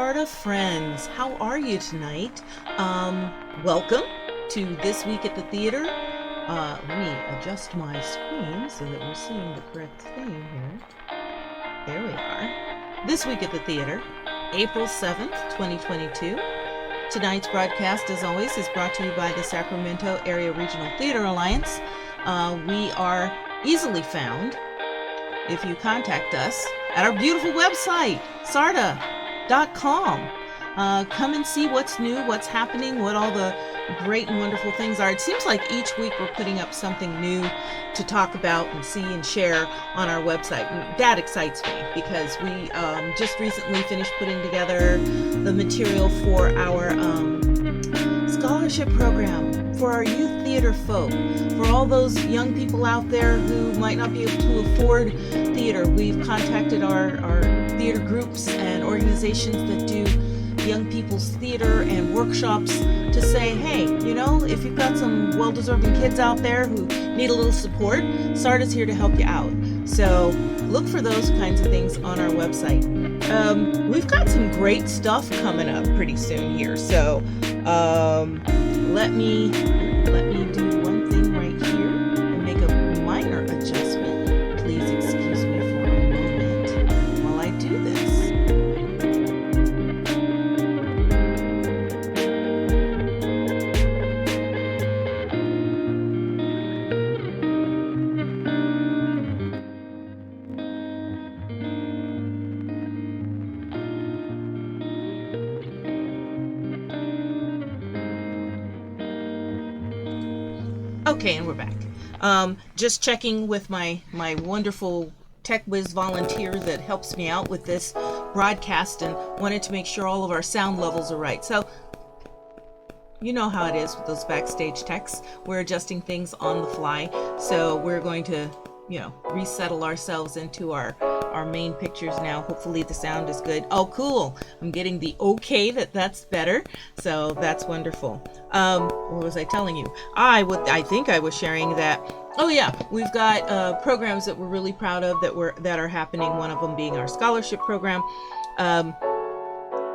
Sarda friends, how are you tonight? Welcome to This Week at the Theater. Let me adjust my screen so that we're seeing the correct thing here. There we are. This Week at the Theater, April 7th, 2022. Tonight's broadcast, as always, is brought to you by the Sacramento Regional Theater Alliance. We are easily found if you contact us at our beautiful website, sarda.com. Come and see what's new, what's happening, what all the great and wonderful things are. It seems like each week we're putting up something new to talk about and see and share on our website. And that excites me because we just recently finished putting together the material for our scholarship program for our youth theater folk, for all those young people out there who might not be able to afford theater. We've contacted our theater groups and organizations that do young people's theater and workshops to say, hey, you know, if you've got some well-deserving kids out there who need a little support, Sarda's here to help you out. So look for those kinds of things on our website. We've got some great stuff coming up pretty soon here. So let me do one thing right here and make a minor adjustment. Please excuse me for a moment while I do this. Okay, and we're back. Just checking with my wonderful tech whiz volunteer that helps me out with this broadcast, and wanted to make sure all of our sound levels are right. So you know how it is with those backstage techs. We're adjusting things on the fly. So we're going to, resettle ourselves into our main pictures now. Hopefully the sound is good. Oh, cool. I'm getting the okay that's better. So that's wonderful. What was I telling you? I think I was sharing that. Oh yeah, we've got programs that we're really proud of that are happening. One of them being our scholarship program.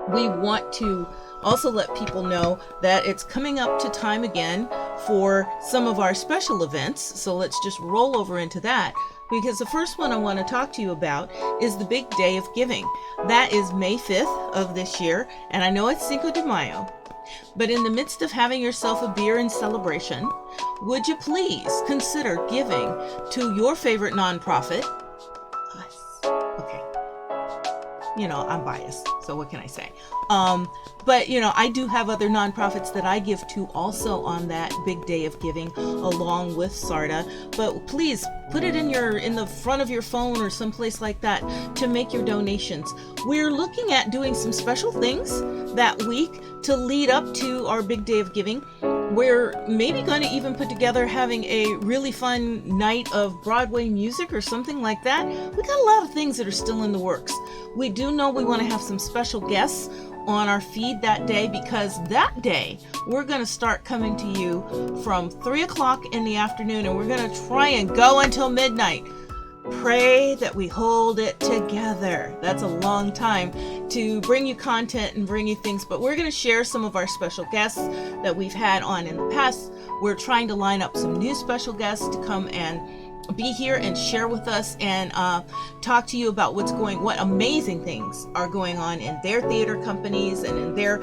We want to also let people know that it's coming up to time again for some of our special events. So let's just roll over into that, because the first one I want to talk to you about is the Big Day of Giving. That is May 5th of this year, and I know it's Cinco de Mayo, but in the midst of having yourself a beer in celebration, would you please consider giving to your favorite nonprofit? Okay. I'm biased, so what can I say? But I do have other nonprofits that I give to also on that Big Day of Giving, along with Sarda. But please put it in the front of your phone or someplace like that to make your donations. We're looking at doing some special things that week to lead up to our Big Day of Giving. We're maybe going to even put together having a really fun night of Broadway music or something like that. We got a lot of things that are still in the works. We do know we want to have some special guests on our feed that day, because that day we're going to start coming to you from 3 o'clock in the afternoon, and we're going to try and go until midnight. Pray that we hold it together. That's a long time to bring you content and bring you things, but we're going to share some of our special guests that we've had on in the past. We're trying to line up some new special guests to come and be here and share with us and talk to you about what amazing things are going on in their theater companies and in their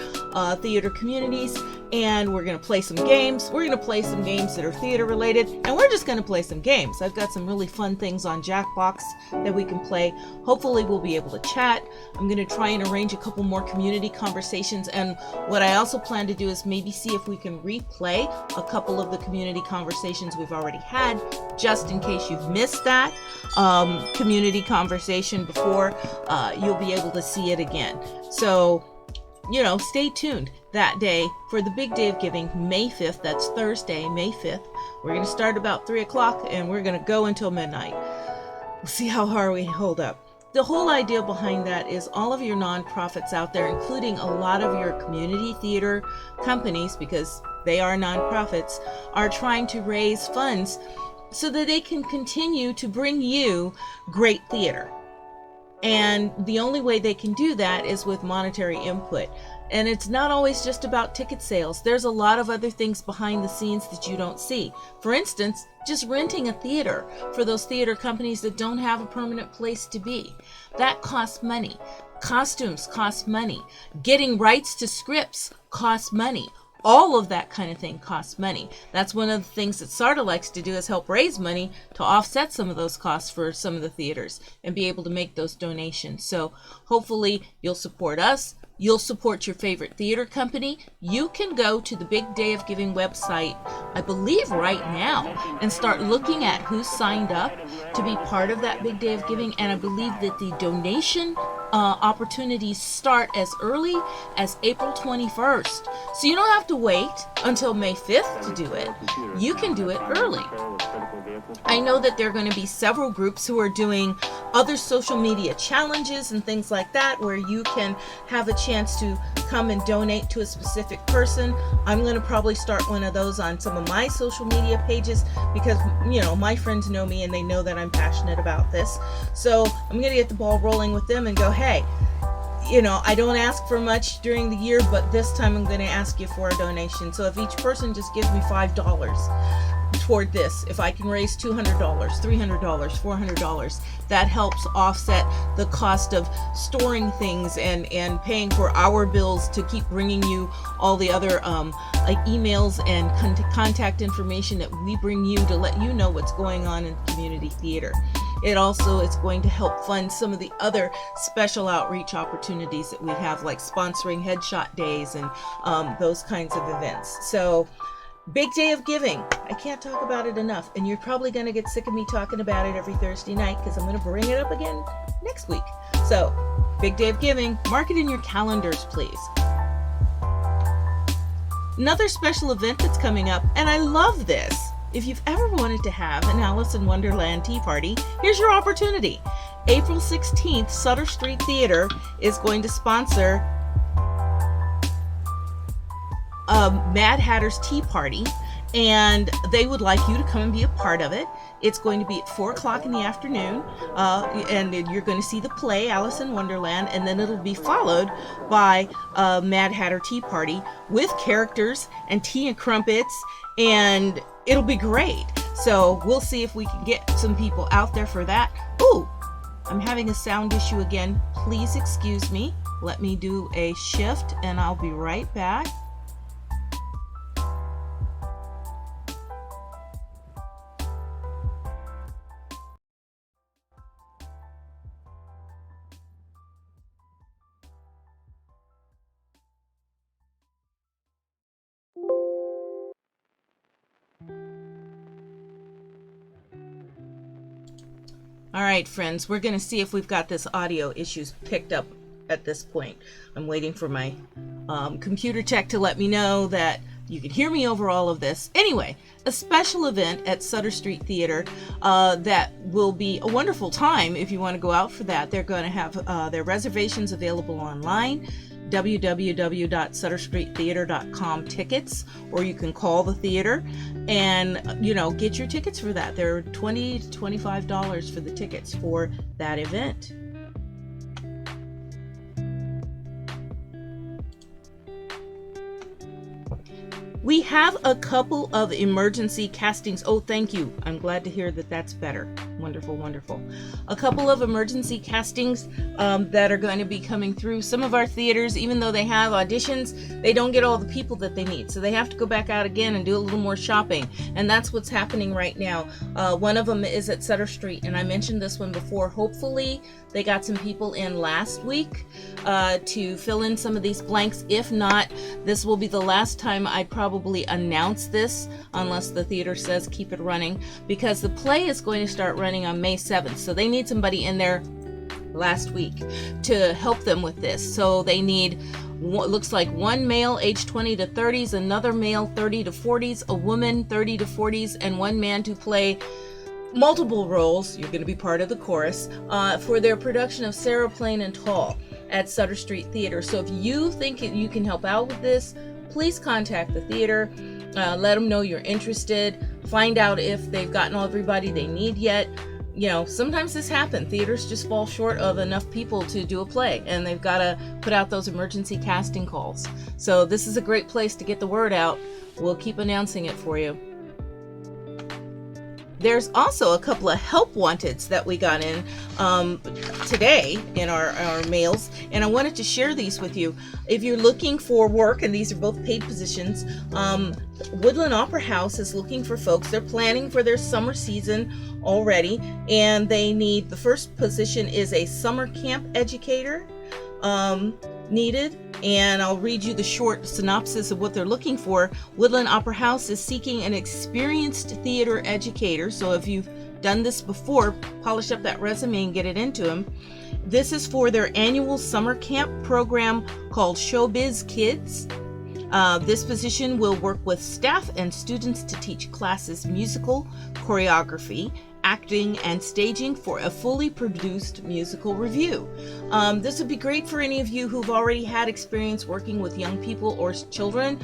theater communities. And we're going to play some games. We're going to play some games that are theater related, and we're just going to play some games. I've got some really fun things on Jackbox that we can play. Hopefully we'll be able to chat. I'm going to try and arrange a couple more community conversations, and what I also plan to do is maybe see if we can replay a couple of the community conversations we've already had, just in case you've missed that community conversation before. You'll be able to see it again. So stay tuned that day for the Big Day of Giving, May 5th. That's Thursday, May 5th. We're going to start about 3 o'clock and we're going to go until midnight. We'll see how hard we hold up. The whole idea behind that is all of your nonprofits out there, including a lot of your community theater companies, because they are nonprofits, are trying to raise funds so that they can continue to bring you great theater. And the only way they can do that is with monetary input. And it's not always just about ticket sales. There's a lot of other things behind the scenes that you don't see. For instance, just renting a theater for those theater companies that don't have a permanent place to be. That costs money. Costumes cost money. Getting rights to scripts costs money. All of that kind of thing costs money. That's one of the things that SARTA likes to do, is help raise money to offset some of those costs for some of the theaters and be able to make those donations. So hopefully you'll support us. You'll support your favorite theater company. You can go to the Big Day of Giving website, I believe right now, and start looking at who's signed up to be part of that Big Day of Giving. And I believe that the donation opportunities start as early as April 21st. So you don't have to wait until May 5th to do it. You can do it early. I know that there are going to be several groups who are doing other social media challenges and things like that, where you can have a chance to come and donate to a specific person. I'm going to probably start one of those on some of my social media pages because, you know, my friends know me and they know that I'm passionate about this. So I'm going to get the ball rolling with them and go, hey, you know, I don't ask for much during the year, but this time I'm going to ask you for a donation. So if each person just gives me $5 toward this, if I can raise $200, $300, $400, that helps offset the cost of storing things and paying for our bills to keep bringing you all the other like emails and contact information that we bring you to let you know what's going on in community theater. It also is going to help fund some of the other special outreach opportunities that we have, like sponsoring headshot days and those kinds of events. So Big Day of Giving. I can't talk about it enough. And you're probably going to get sick of me talking about it every Thursday night because I'm going to bring it up again next week. So, Big Day of Giving. Mark it in your calendars, please. Another special event that's coming up, and I love this. If you've ever wanted to have an Alice in Wonderland tea party, here's your opportunity. April 16th, Sutter Street Theater is going to sponsor Mad Hatter's Tea Party, and they would like you to come and be a part of it. It's going to be at 4 o'clock in the afternoon, and you're going to see the play Alice in Wonderland, and then it'll be followed by Mad Hatter Tea Party with characters and tea and crumpets, and it'll be great. So we'll see if we can get some people out there for that. Ooh, I'm having a sound issue again. Please excuse me. Let me do a shift, and I'll be right back. All right, friends, we're going to see if we've got this audio issues picked up at this point. I'm waiting for my computer tech to let me know that you can hear me over all of this. Anyway, a special event at Sutter Street Theater that will be a wonderful time if you want to go out for that. They're going to have their reservations available online, www.sutterstreettheater.com tickets, or you can call the theater and, you know, get your tickets for that. They're $20 to $25 for the tickets for that event. We have a couple of emergency castings. Oh, thank you. I'm glad to hear that that's better. Wonderful, wonderful. A couple of emergency castings that are going to be coming through. Some of our theaters, even though they have auditions, they don't get all the people that they need. So they have to go back out again and do a little more shopping. And that's what's happening right now. One of them is at Sutter Street, and I mentioned this one before. Hopefully they got some people in last week to fill in some of these blanks. If not, this will be the last time I probably announce this, unless the theater says keep it running, because the play is going to start running on May 7th. So they need somebody in there last week to help them with this. So they need, looks like one male age 20 to 30s, another male 30 to 40s, a woman 30 to 40s, and one man to play multiple roles. You're going to be part of the chorus for their production of Sarah Plain and Tall at Sutter Street Theater. So if you think you can help out with this, please contact the theater. Let them know you're interested. Find out if they've gotten everybody they need yet. sometimes this happens. Theaters just fall short of enough people to do a play, and they've got to put out those emergency casting calls. So this is a great place to get the word out. We'll keep announcing it for you. There's also a couple of help wanteds that we got in today in our mails, and I wanted to share these with you. If you're looking for work, and these are both paid positions, Woodland Opera House is looking for folks. They're planning for their summer season already, and they need, the first position is a summer camp educator needed. And I'll read you the short synopsis of what they're looking for. Woodland Opera House is seeking an experienced theater educator. So if you've done this before, polish up that resume and get it into them. This is for their annual summer camp program called Showbiz Kids. This position will work with staff and students to teach classes musical, choreography, acting, and staging for a fully produced musical review. This would be great for any of you who've already had experience working with young people or children.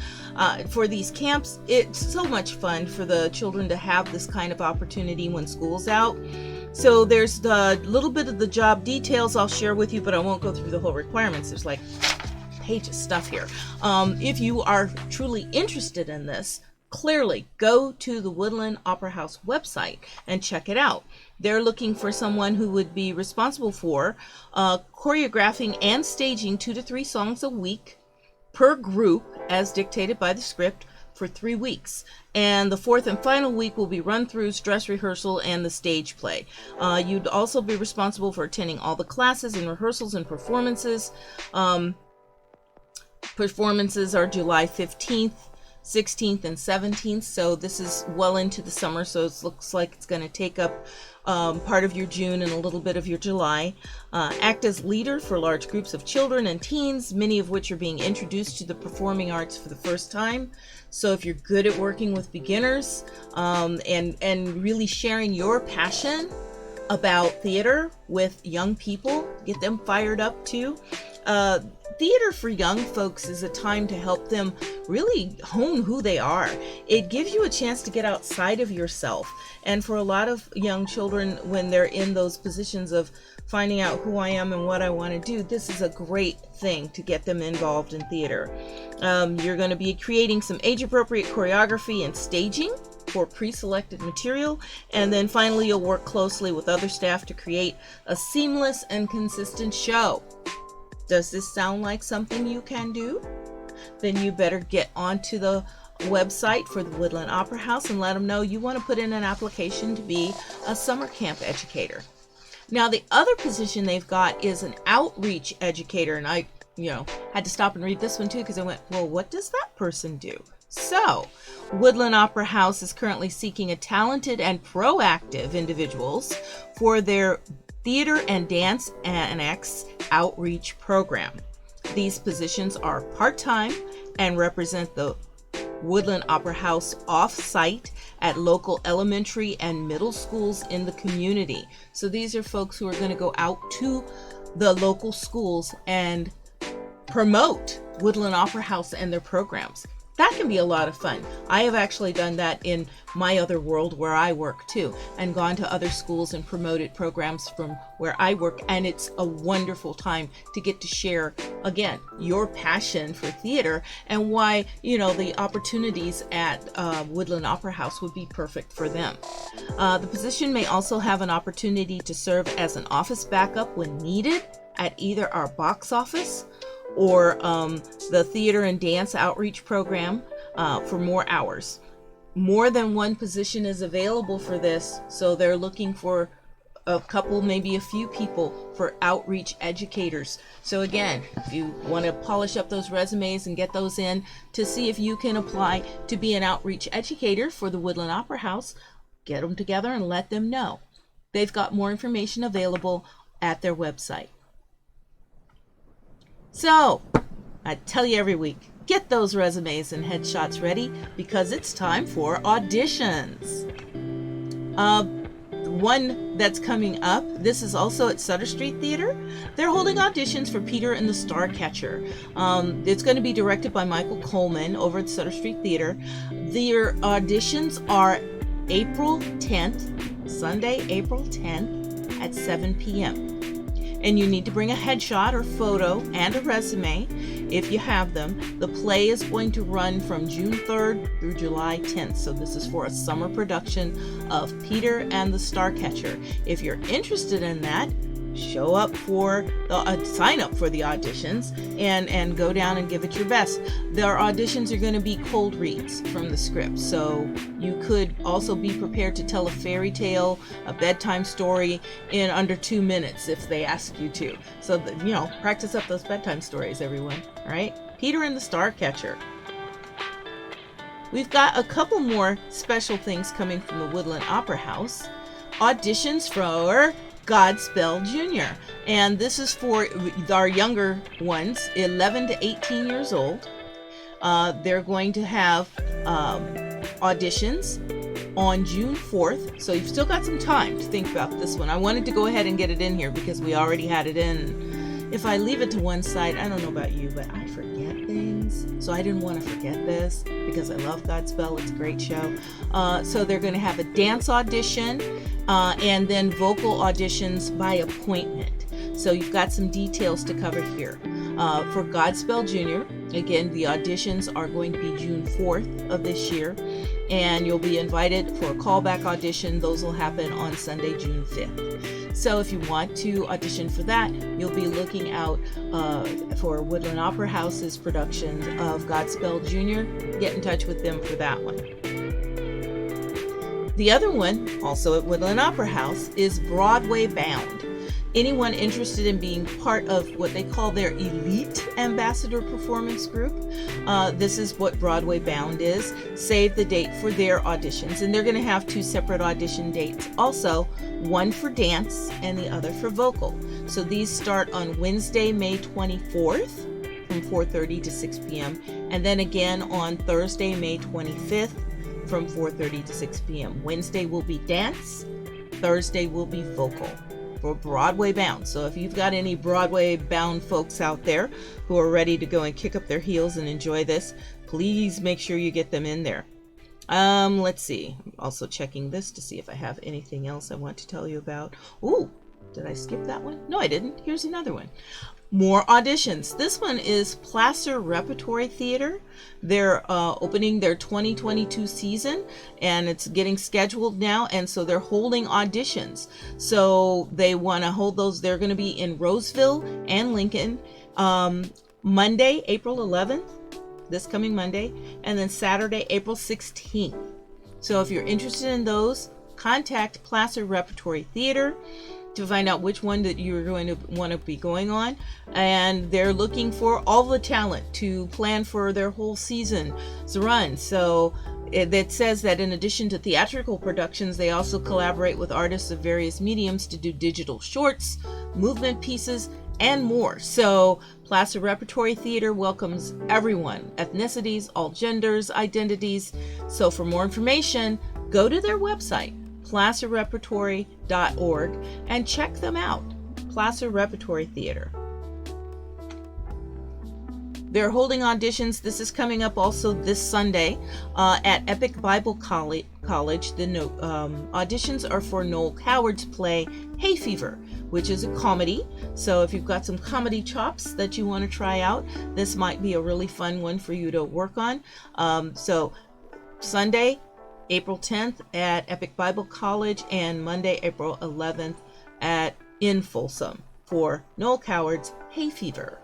For these camps, it's so much fun for the children to have this kind of opportunity when school's out. So there's the little bit of the job details I'll share with you, but I won't go through the whole requirements. There's like page of stuff here. If you are truly interested in this, clearly go to the Woodland Opera House website and check it out. They're looking for someone who would be responsible for choreographing and staging 2 to 3 songs a week per group as dictated by the script for 3 weeks. And the 4th and final week will be run-throughs, dress rehearsal, and the stage play. You'd also be responsible for attending all the classes and rehearsals and performances. Performances are July 15th, 16th, and 17th, so this is well into the summer, so it looks like it's going to take up part of your June and a little bit of your July. Act as leader for large groups of children and teens, many of which are being introduced to the performing arts for the first time. So if you're good at working with beginners and really sharing your passion about theater with young people, get them fired up too. Theater for young folks is a time to help them really hone who they are. It gives you a chance to get outside of yourself. And for a lot of young children, when they're in those positions of finding out who I am and what I want to do, this is a great thing to get them involved in theater. You're going to be creating some age-appropriate choreography and staging for pre-selected material, and then finally you'll work closely with other staff to create a seamless and consistent show. Does this sound like something you can do? Then you better get onto the website for the Woodland Opera House and let them know you want to put in an application to be a summer camp educator. Now, the other position they've got is an outreach educator, and I had to stop and read this one too, because I went, well, what does that person do? So, Woodland Opera House is currently seeking a talented and proactive individuals for their Theater and Dance Annex outreach program. These positions are part-time and represent the Woodland Opera House off-site at local elementary and middle schools in the community. So these are folks who are going to go out to the local schools and promote Woodland Opera House and their programs. That can be a lot of fun. I have actually done that in my other world where I work too, and gone to other schools and promoted programs from where I work, and it's a wonderful time to get to share, again, your passion for theater and why, the opportunities at Woodland Opera House would be perfect for them. The position may also have an opportunity to serve as an office backup when needed at either our box office or the Theater and Dance Outreach Program for more hours. More than one position is available for this, so they're looking for a couple, maybe a few people for outreach educators. So again, if you want to polish up those resumes and get those in to see if you can apply to be an outreach educator for the Woodland Opera House, get them together and let them know. They've got more information available at their website. So, I tell you every week, get those resumes and headshots ready because it's time for auditions. One that's coming up, this is also at Sutter Street Theater. They're holding auditions for Peter and the Starcatcher. It's going to be directed by Michael Coleman over at Sutter Street Theater. Their auditions are April 10th Sunday, April 10th at 7 p.m. And you need to bring a headshot or photo and a resume if you have them. The play is going to run from June 3rd through July 10th. So this is for a summer production of Peter and the Starcatcher. If you're interested in that, show up for the sign up for the auditions and go down and give it your best. Their auditions are going to be cold reads from the script, so you could also be prepared to tell a fairy tale, a bedtime story in under 2 minutes if they ask you to. So practice up those bedtime stories, everyone. All right, Peter and the Starcatcher. We've got a couple more special things coming from the Woodland Opera House. Auditions for Godspell Jr. And this is for our younger ones, 11 to 18 years old. They're going to have auditions on June 4th. So you've still got some time to think about this one. I wanted to go ahead and get it in here because we already had it in. If I leave it to one side, I don't know about you, but I forget things. So I didn't want to forget this because I love Godspell. It's a great show. So they're going to have a dance audition and then vocal auditions by appointment. So you've got some details to cover here. For Godspell Jr., again, the auditions are going to be June 4th of this year, and you'll be invited for a callback audition. Those will happen on Sunday, June 5th. So if you want to audition for that, you'll be looking out for Woodland Opera House's production of Godspell Jr. Get in touch with them for that one. The other one, also at Woodland Opera House, is Broadway Bound. Anyone interested in being part of what they call their elite ambassador performance group, this is what Broadway Bound is. Save the date for their auditions, and they're going to have 2 separate audition dates. Also, one for dance and the other for vocal. So these start on Wednesday, May 24th from 4:30 to 6 p.m. and then again on Thursday, May 25th from 4:30 to 6 p.m. Wednesday will be dance, Thursday will be vocal for Broadway Bound. So if you've got any Broadway Bound folks out there who are ready to go and kick up their heels and enjoy this, please make sure you get them in there. Let's see. I'm also checking this to see if I have anything else I want to tell you about. Ooh, did I skip that one? No, I didn't. Here's another one. More auditions. This one is Placer Repertory Theater. They're opening their 2022 season, and it's getting scheduled now, and so they're holding auditions. So they want to hold those. They're going to be in Roseville and Lincoln Monday, April 11th, this coming Monday, and then Saturday, April 16th. So if you're interested in those, contact Placer Repertory Theater to find out which one that you're going to want to be going on. And they're looking for all the talent to plan for their whole season's run. So it says that in addition to theatrical productions, they also collaborate with artists of various mediums to do digital shorts, movement pieces, and more. So Placer Repertory Theater welcomes everyone, ethnicities, all genders, identities. So for more information, go to their website, placerrepertory.org, and check them out. Placer Repertory Theater. They're holding auditions. This is coming up also this Sunday at Epic Bible College. The auditions are for Noel Coward's play Hay Fever, which is a comedy. So if you've got some comedy chops that you want to try out, this might be a really fun one for you to work on. So Sunday, April 10th at Epic Bible College, and Monday, April 11th in Folsom for Noel Coward's Hay Fever.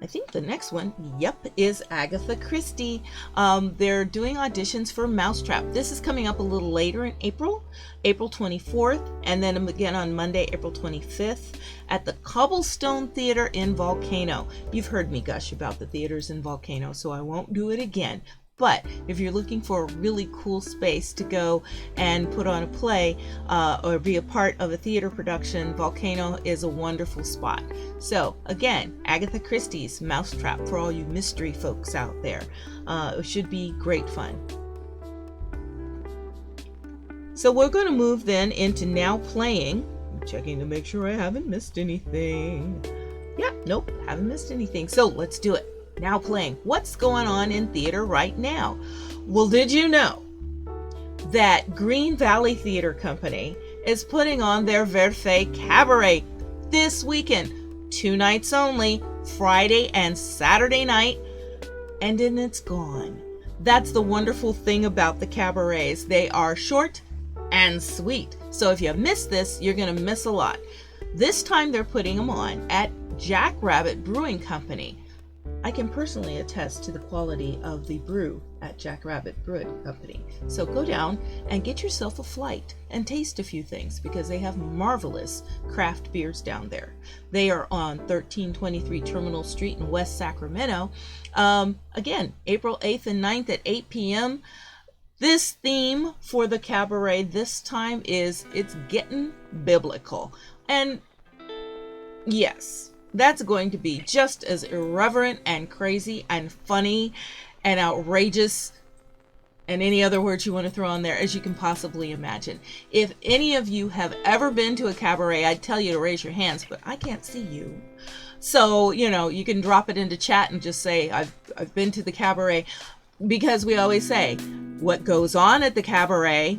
I think the next one, is Agatha Christie. They're doing auditions for Mousetrap. This is coming up a little later in April 24th, and then again on Monday, April 25th at the Cobblestone Theater in Volcano. You've heard me gush about the theaters in Volcano, so I won't do it again. But if you're looking for a really cool space to go and put on a play or be a part of a theater production, Volcano is a wonderful spot. So again, Agatha Christie's Mousetrap for all you mystery folks out there. It should be great fun. So we're going to move then into Now Playing. I'm checking to make sure I haven't missed anything. Nope, haven't missed anything. So let's do it. Now Playing. What's going on in theater right now? Well, did you know that Green Valley Theater Company is putting on their Verfe Cabaret this weekend. 2 nights only, Friday and Saturday night, and then it's gone. That's the wonderful thing about the cabarets. They are short and sweet. So if you missed this, you're going to miss a lot. This time they're putting them on at Jackrabbit Brewing Company. I can personally attest to the quality of the brew at Jackrabbit Brewing Company. So go down and get yourself a flight and taste a few things, because they have marvelous craft beers down there. They are on 1323 Terminal Street in West Sacramento. Again, April 8th and 9th at 8 p.m. This theme for the cabaret this time is It's Getting Biblical. And yes, that's going to be just as irreverent and crazy and funny and outrageous, and any other words you want to throw on there, as you can possibly imagine. If any of you have ever been to a cabaret, I'd tell you to raise your hands, but I can't see you. So, you can drop it into chat and just say, I've been to the cabaret, because we always say what goes on at the cabaret,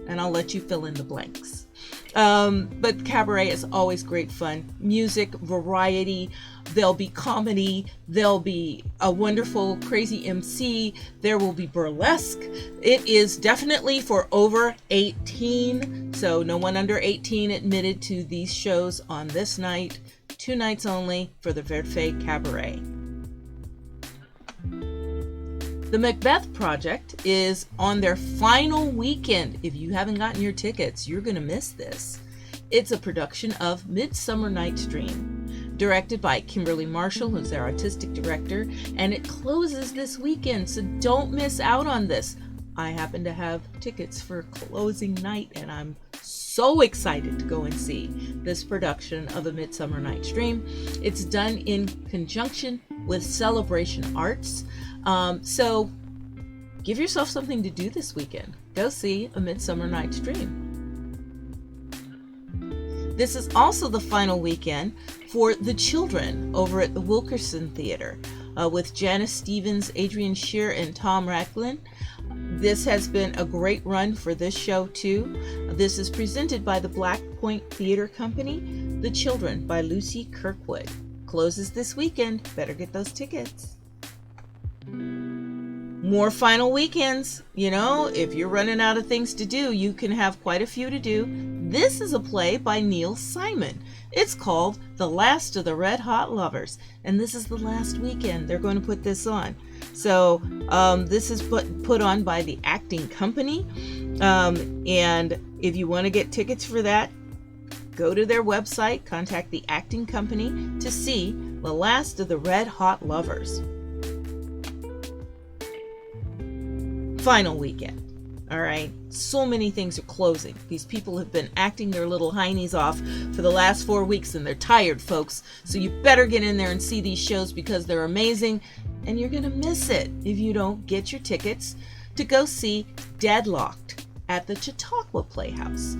and I'll let you fill in the blanks. But cabaret is always great fun. Music, variety, there'll be comedy, there'll be a wonderful crazy MC, there will be burlesque. It is definitely for over 18, so no one under 18 admitted to these shows on this night. 2 nights only for the Verfe Cabaret. The Macbeth Project is on their final weekend. If you haven't gotten your tickets, you're going to miss this. It's a production of Midsummer Night's Dream, directed by Kimberly Marshall, who's their artistic director, and it closes this weekend, so don't miss out on this. I happen to have tickets for closing night, and I'm so excited to go and see this production of A Midsummer Night's Dream. It's done in conjunction with Celebration Arts. So give yourself something to do this weekend. Go see A Midsummer Night's Dream. This is also the final weekend for the children over at the Wilkerson Theater with Janice Stevens, Adrian Shear, and Tom Racklin. This has been a great run for this show too. This is presented by the Black Point Theater Company. The Children by Lucy Kirkwood. Closes this weekend. Better get those tickets. More final weekends. If you're running out of things to do, you can have quite a few to do. This is a play by Neil Simon. It's called The Last of the Red Hot Lovers, and this is the last weekend they're going to put this on. So this is put on by the Acting Company, and if you want to get tickets for that, go to their website, contact the Acting Company to see The Last of the Red Hot Lovers. Final weekend. All right. So many things are closing. These people have been acting their little heinies off for the last 4 weeks, and they're tired, folks. So you better get in there and see these shows, because they're amazing, and you're going to miss it if you don't get your tickets to go see Deadlocked at the Chautauqua Playhouse.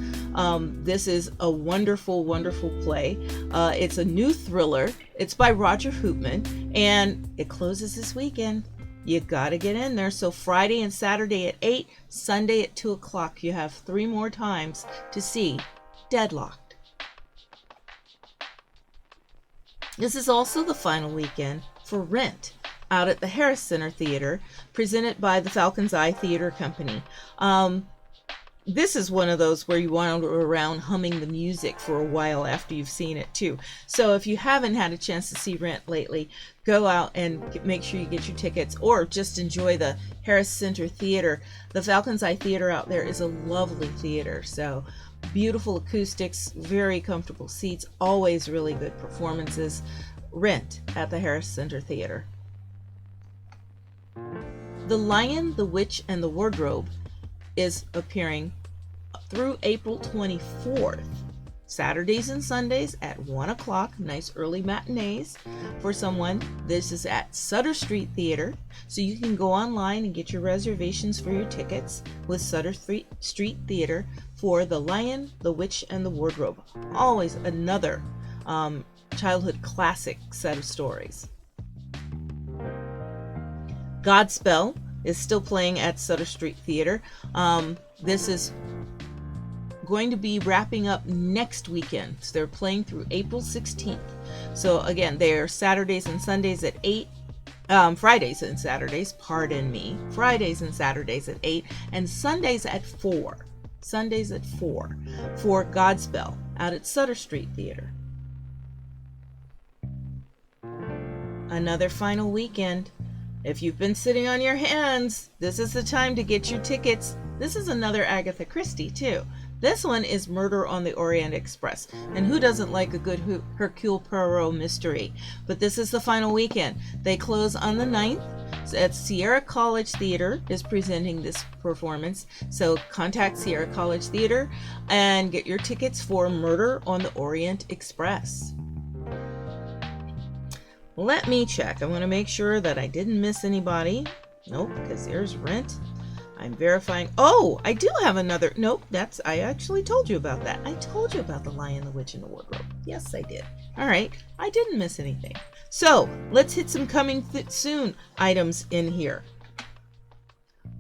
This is a wonderful, wonderful play. It's a new thriller. It's by Roger Hoopman, and it closes this weekend. You gotta get in there. So Friday and Saturday at 8, Sunday at 2 o'clock. You have 3 more times to see Deadlocked. This is also the final weekend for Rent out at the Harris Center Theater, presented by the Falcon's Eye Theater Company. This is one of those where you wander around humming the music for a while after you've seen it too. So if you haven't had a chance to see Rent lately, go out and make sure you get your tickets, or just enjoy the Harris Center Theater. The Falcon's Eye Theater out there is a lovely theater. So beautiful acoustics, very comfortable seats, always really good performances. Rent at the Harris Center Theater. The Lion, the Witch, and the Wardrobe is appearing through April 24th. Saturdays and Sundays at 1 o'clock, nice early matinees for someone. This is at Sutter Street Theater, so you can go online and get your reservations for your tickets with Sutter Street Theater for The Lion, the Witch, and the Wardrobe. Always another childhood classic set of stories. Godspell is still playing at Sutter Street Theater. This is going to be wrapping up next weekend. So they're playing through April 16th. So again, they're Saturdays and Sundays at 8. Fridays and Saturdays, pardon me. Fridays and Saturdays at 8 and Sundays at 4. Sundays at 4 for Godspell out at Sutter Street Theater. Another final weekend. If you've been sitting on your hands, this is the time to get your tickets. This is another Agatha Christie too. This one is Murder on the Orient Express. And who doesn't like a good Hercule Poirot mystery? But this is the final weekend. They close on the 9th. So at Sierra College Theater is presenting this performance. So contact Sierra College Theater and get your tickets for Murder on the Orient Express. Let me check. I want to make sure that I didn't miss anybody. Nope, because there's Rent. I'm verifying. Oh, I do have another. Nope, I actually told you about that. I told you about The Lion, the Witch, and the Wardrobe. Yes, I did. All right, I didn't miss anything. So let's hit some coming soon items in here.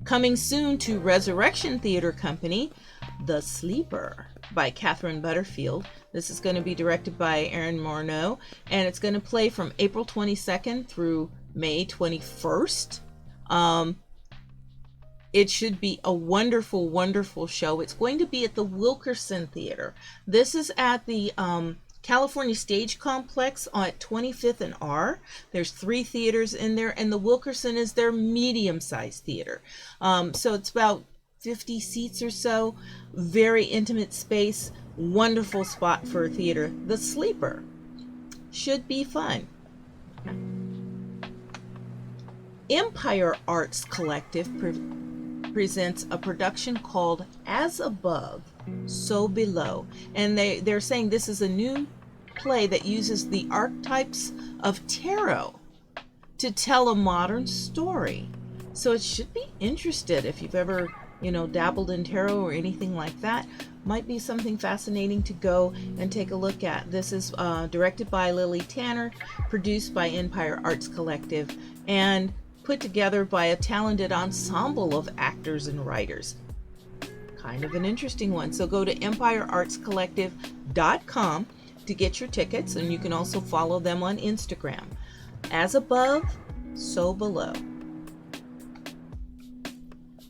Coming soon to Resurrection Theater Company, The Sleeper by Catherine Butterfield. This is going to be directed by Aaron Morneau, and it's going to play from April 22nd through May 21st. It should be a wonderful, wonderful show. It's going to be at the Wilkerson Theater. This is at the California Stage Complex at 25th and R. There's 3 theaters in there, and the Wilkerson is their medium-sized theater. So it's about 50 seats or so. Very intimate space. Wonderful spot for a theater. The Sleeper should be fun. Empire Arts Collective presents a production called As Above, So Below. And they're saying this is a new play that uses the archetypes of tarot to tell a modern story. So it should be interesting if you've ever, dabbled in tarot or anything like that. Might be something fascinating to go and take a look at. This is directed by Lily Tanner, produced by Empire Arts Collective, and put together by a talented ensemble of actors and writers. Kind of an interesting one. So go to empireartscollective.com to get your tickets, and you can also follow them on Instagram. As Above, So Below.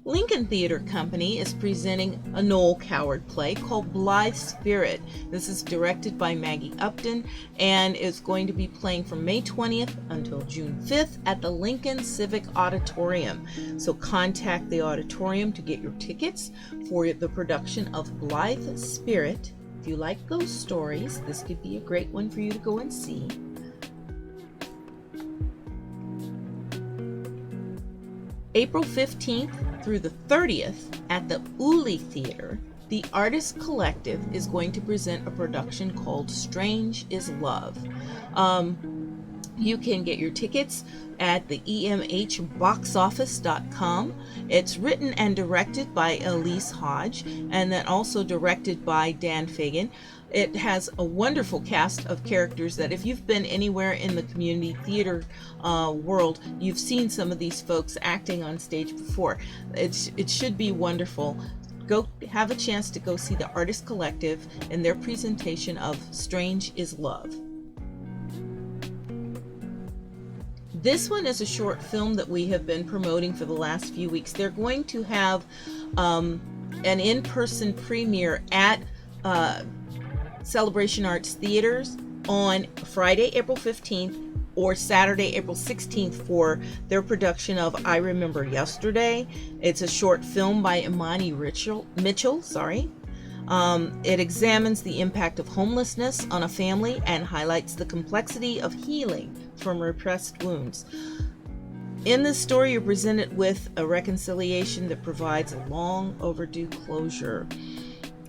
Lincoln Theater Company is presenting a Noel Coward play called Blithe Spirit. This is directed by Maggie Upton and is going to be playing from May 20th until June 5th at the Lincoln Civic Auditorium. So contact the auditorium to get your tickets for the production of Blithe Spirit. If you like ghost stories, this could be a great one for you to go and see. April 15th through the 30th at the Uli Theater, the Artist Collective is going to present a production called Strange is Love. You can get your tickets at the emhboxoffice.com. It's written and directed by Elise Hodge, and then also directed by Dan Fagan. It has a wonderful cast of characters that if you've been anywhere in the community theater world, you've seen some of these folks acting on stage before. It should be wonderful. Go have a chance to go see the Artist Collective and their presentation of Strange is Love. This one is a short film that we have been promoting for the last few weeks. They're going to have an in-person premiere at Celebration Arts Theaters on Friday, April 15th or Saturday, April 16th for their production of I Remember Yesterday. It's a short film by Imani Mitchell. It examines the impact of homelessness on a family and highlights the complexity of healing from repressed wounds. In this story, you're presented with a reconciliation that provides a long overdue closure.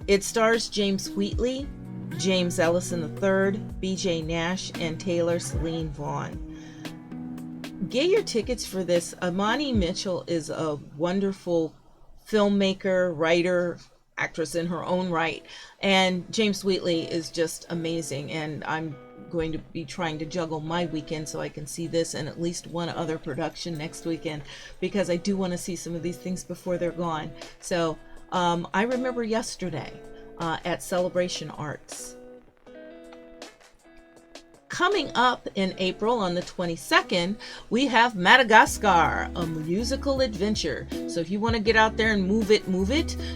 It stars James Wheatley, James Ellison III, B.J. Nash, and Taylor Celine Vaughn. Get your tickets for this. Imani Mitchell is a wonderful filmmaker, writer, actress in her own right, and James Wheatley is just amazing, and I'm going to be trying to juggle my weekend so I can see this and at least one other production next weekend, because I do want to see some of these things before they're gone. So I remember yesterday at Celebration Arts. Coming up in April on the 22nd, we have Madagascar, a musical adventure. So if you want to get out there and move it,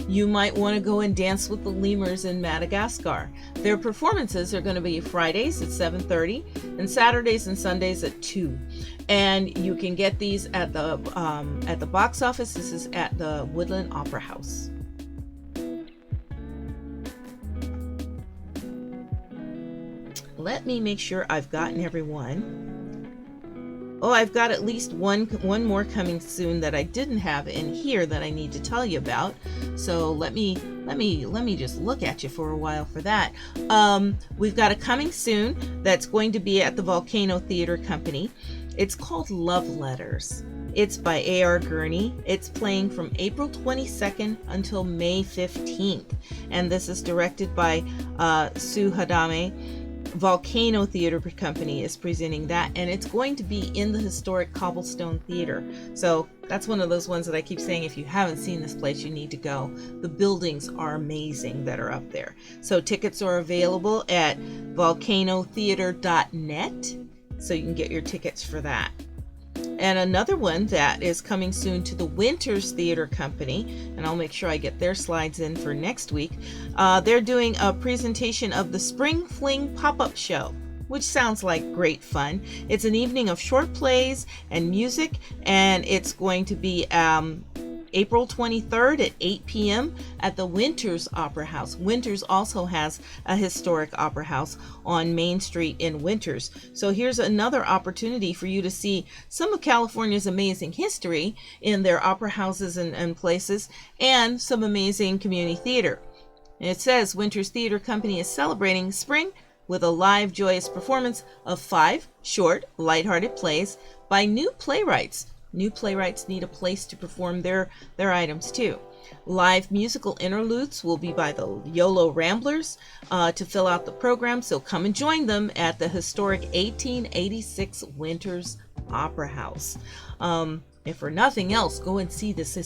you might want to go and dance with the lemurs in Madagascar. Their performances are going to be Fridays at 7:30 and Saturdays and Sundays at 2. And you can get these at the box office. This is at the Woodland Opera House. Let me make sure I've gotten everyone. Oh, I've got at least one more coming soon that I didn't have in here that I need to tell you about. So let me just look at you for a while for that. We've got a coming soon that's going to be at the Volcano Theater Company. It's called Love Letters. It's by A.R. Gurney. It's playing from April 22nd until May 15th. And this is directed by Sue Hadame. Volcano Theater Company is presenting that, and it's going to be in the historic Cobblestone Theater. So that's one of those ones that I keep saying, if you haven't seen this place, you need to go. The buildings are amazing that are up there. So tickets are available at volcanotheater.net, so you can get your tickets for that. And another one that is coming soon to the Winters Theater Company, and I'll make sure I get their slides in for next week. They're doing a presentation of the Spring Fling pop-up show, which sounds like great fun. It's an evening of short plays and music, and it's going to be April 23rd at 8 p.m. at the Winters Opera House. Winters also has a historic opera house on Main Street in Winters. So here's another opportunity for you to see some of California's amazing history in their opera houses and places, and some amazing community theater. And it says Winters Theater Company is celebrating spring with a live, joyous performance of 5 short, lighthearted plays by new playwrights. New playwrights need a place to perform their items too. Live musical interludes will be by the YOLO Ramblers to fill out the program, so come and join them at the historic 1886 Winters Opera House. If for nothing else, go and see this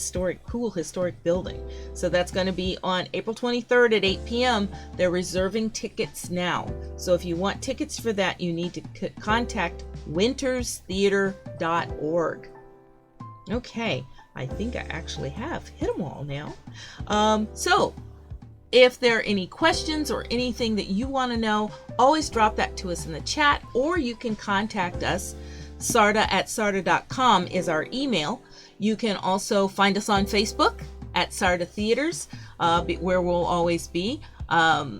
cool historic building. So that's going to be on April 23rd at 8 p.m. They're reserving tickets now. So if you want tickets for that, you need to contact winterstheater.org. Okay, I think I actually have hit them all now. So if there are any questions or anything that you want to know, always drop that to us in the chat, or you can contact us. sarda@sarda.com is our email. You can also find us on Facebook at Sarda Theaters, where we'll always be.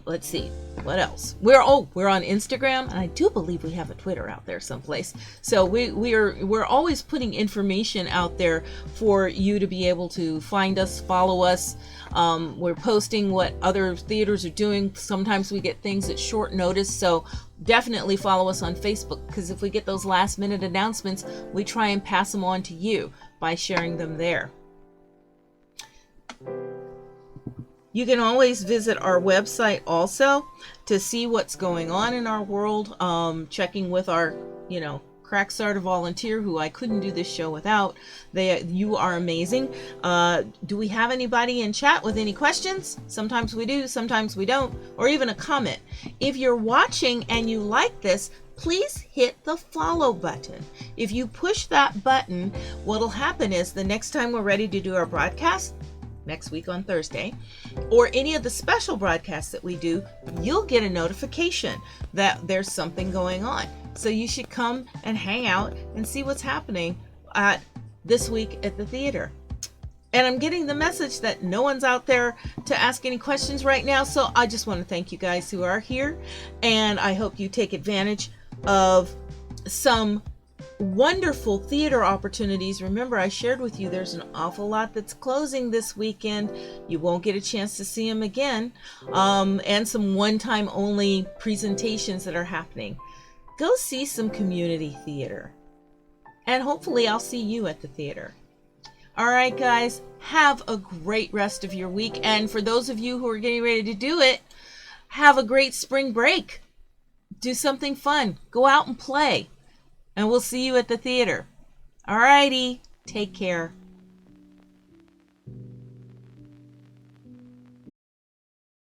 Let's see, what else? We're on Instagram, and I do believe we have a Twitter out there someplace. So we're always putting information out there for you to be able to find us, follow us. We're posting what other theaters are doing. Sometimes we get things at short notice, so definitely follow us on Facebook, because if we get those last minute announcements, we try and pass them on to you by sharing them there. You can always visit our website also to see what's going on in our world, checking with our, crack Sarda volunteer, who I couldn't do this show without. You are amazing. Do we have anybody in chat with any questions? Sometimes we do, sometimes we don't, or even a comment. If you're watching and you like this, please hit the follow button. If you push that button, what'll happen is the next time we're ready to do our broadcast, next week on Thursday, or any of the special broadcasts that we do, you'll get a notification that there's something going on. So you should come and hang out and see what's happening this week at the theater. And I'm getting the message that no one's out there to ask any questions right now, so I just want to thank you guys who are here, and I hope you take advantage of some wonderful theater opportunities. Remember, I shared with you there's an awful lot that's closing this weekend. You won't get a chance to see them again, and some one-time only presentations that are happening. Go see some community theater, and hopefully I'll see you at the theater. All right, guys, have a great rest of your week, and for those of you who are getting ready to do it, have a great spring break. Do something fun. Go out and play. And we'll see you at the theater. All righty. Take care.